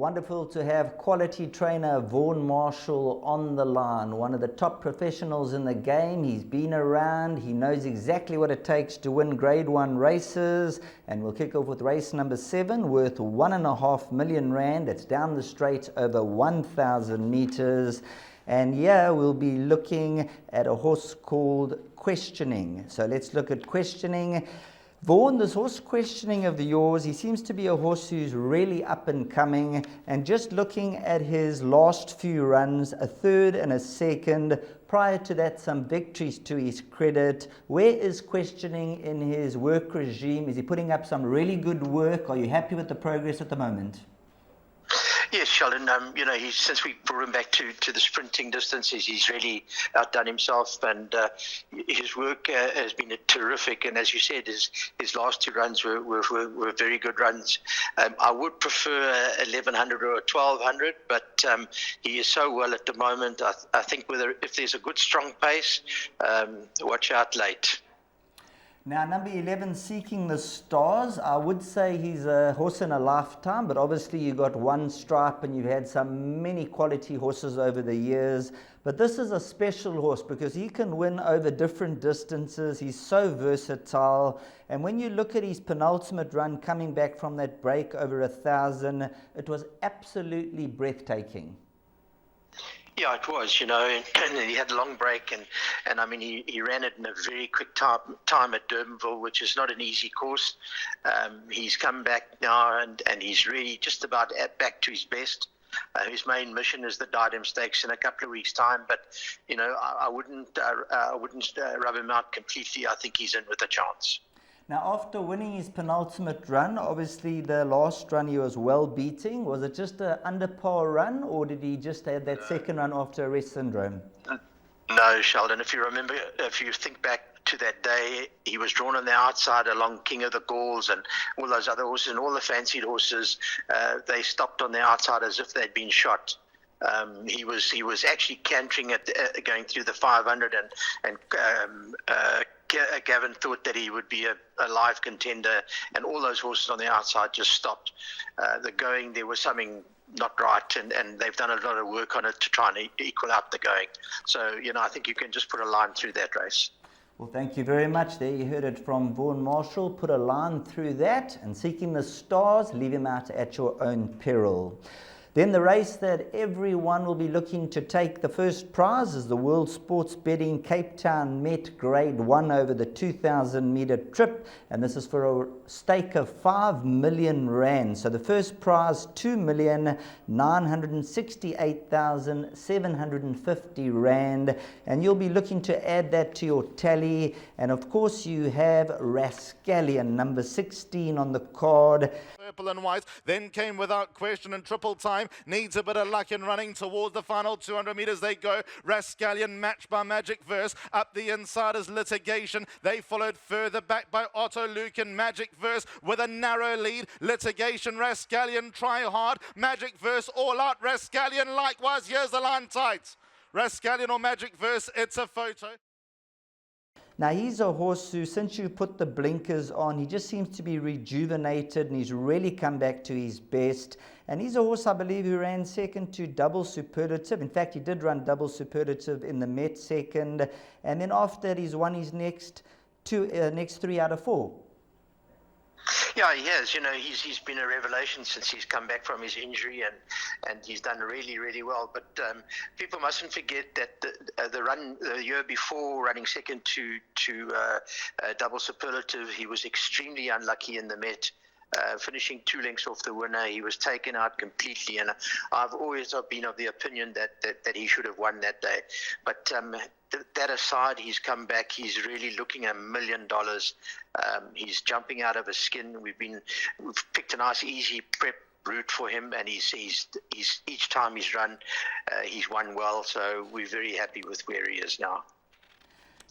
wonderful to have quality trainer Vaughan Marshall on the line, one of the top professionals in the game. He's been around, he knows exactly what it takes to win Grade 1 races, and we'll kick off with race number 7 worth R1.5 million. It's down the straight over 1,000 meters. And here we'll be looking at a horse called Questioning. So let's look at Questioning. Vaughan, this horse Questioning of yours, he seems to be a horse who's really up and coming, and just looking at his last few runs, a third and a second, prior to that some victories to his credit. Where is Questioning in his work regime? Is he putting up some really good work? Are you happy with the progress at the moment? Yes, Sheldon. Since we brought him back to the sprinting distances, he's really outdone himself, and his work has been terrific. And as you said, his last 2 runs were very good runs. I would prefer 1,100 or 1,200, but he is so well at the moment. I think if there's a good strong pace, watch out late. Now, number 11, Seeking the Stars. I would say he's a horse in a lifetime, but obviously you got one stripe and you've had many quality horses over the years. But this is a special horse because he can win over different distances. He's so versatile. And when you look at his penultimate run coming back from that break over 1,000, it was absolutely breathtaking. Yeah, it was, and he had a long break, and I mean, he ran it in a very quick time at Durbanville, which is not an easy course. He's come back now, and he's really just about back to his best. His main mission is the Diadem Stakes in a couple of weeks' time, but, I wouldn't rub him out completely. I think he's in with a chance. Now, after winning his penultimate run, obviously the last run he was well beating. Was it just an under par run, or did he just have that second run after a rest syndrome? No, Sheldon. If you think back to that day, he was drawn on the outside along King of the Gauls and all those other horses, and all the fancied horses, they stopped on the outside as if they'd been shot. He was actually cantering going through the 500, and Gavin thought that he would be a live contender, and all those horses on the outside just stopped. There was something not right, and they've done a lot of work on it to try and equal out the going. So, I think you can just put a line through that race. Well, thank you very much. There you heard it from Vaughan Marshall. Put a line through that, and Seeking the Stars, leave him out at your own peril. Then the race that everyone will be looking to take the first prize is the World Sports Betting Cape Town Met Grade 1 over the 2,000 meter trip, and this is for a stake of R5 million. So the first prize, R2,968,750, and you'll be looking to add that to your tally. And of course you have Rascallion, number 16 on the card. Purple and white, then came Without Question and Triple Time. Needs a bit of luck in running towards the final 200 meters. They go. Rascallion matched by Magic Verse. Up the inside is Litigation. They followed further back by Otto Luke and Magic Verse with a narrow lead. Litigation, Rascallion, Try Hard. Magic Verse, All Out. Rascallion likewise. Here's the line tight. Rascallion or Magic Verse, it's a photo. Now, he's a horse who, since you put the blinkers on, he just seems to be rejuvenated, and he's really come back to his best. And he's a horse, I believe, who ran second to Double Superlative. In fact, he did run Double Superlative in the Met second. And then after that, he's won his next 3 out of 4. Yeah, he has. He's been a revelation since he's come back from his injury, and he's done really, really well. But people mustn't forget that the year before, running second to Double Superlative, he was extremely unlucky in the Met. Finishing 2 lengths off the winner, he was taken out completely, and I've always been of the opinion that he should have won that day. But that aside, he's come back. He's really looking at $1 million. He's jumping out of his skin. We've picked a nice, easy prep route for him, and he's each time he's run, he's won well. So we're very happy with where he is now.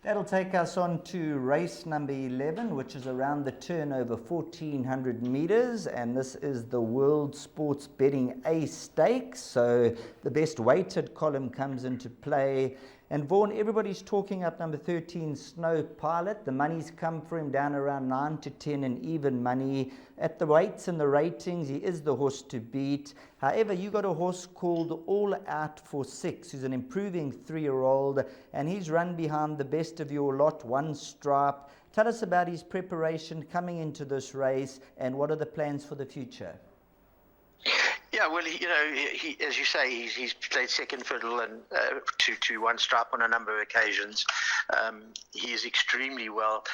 That'll take us on to race number 11, which is around the turn over 1,400 meters, and this is the World Sports Betting A Stakes. So the best weighted column comes into play. And Vaughan, everybody's talking up number 13, Snow Pilot. The money's come for him down around 9 to 10 in even money. At the weights and the ratings, he is the horse to beat. However, you got a horse called All Out for 6, who's an improving 3-year-old, and he's run behind the best of your lot, One Stripe. Tell us about his preparation coming into this race, and what are the plans for the future? Yeah, well, he as you say, he's played second fiddle and to One Stripe on a number of occasions. He is extremely well.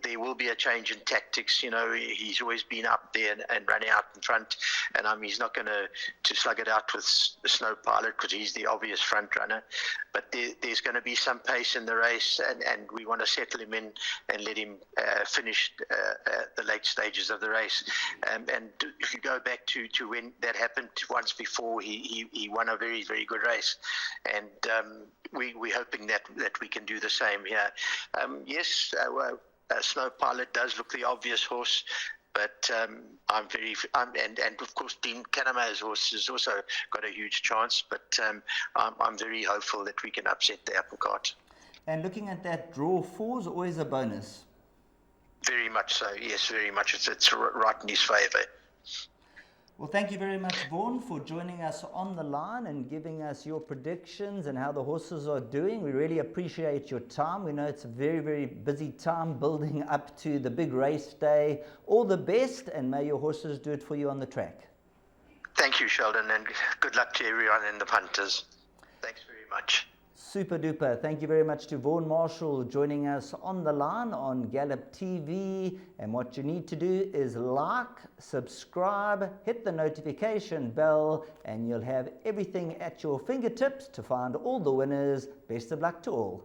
There will be a change in tactics. He's always been up there and running out in front, and he's not going to slug it out with Snow Pilot because he's the obvious front runner. But there's going to be some pace in the race, and we want to settle him in and let him finish the late stages of the race. And if you go back to when that happened once before, he won a very, very good race, and we're hoping that we can do the same here. Yes, Snow Pilot does look the obvious horse, but and of course Dean Canama's horse has also got a huge chance, but I'm very hopeful that we can upset the apple cart. And looking at that, draw 4 is always a bonus. Very much so, yes, very much. It's right in his favour. Well, thank you very much, Vaughan, for joining us on the line and giving us your predictions and how the horses are doing. We really appreciate your time. We know it's a very, very busy time building up to the big race day. All the best, and may your horses do it for you on the track. Thank you, Sheldon, and good luck to everyone in the punters. Thanks very much. Super duper. Thank you very much to Vaughan Marshall joining us on the line on Gallop TV. And what you need to do is like, subscribe, hit the notification bell, and you'll have everything at your fingertips to find all the winners. Best of luck to all.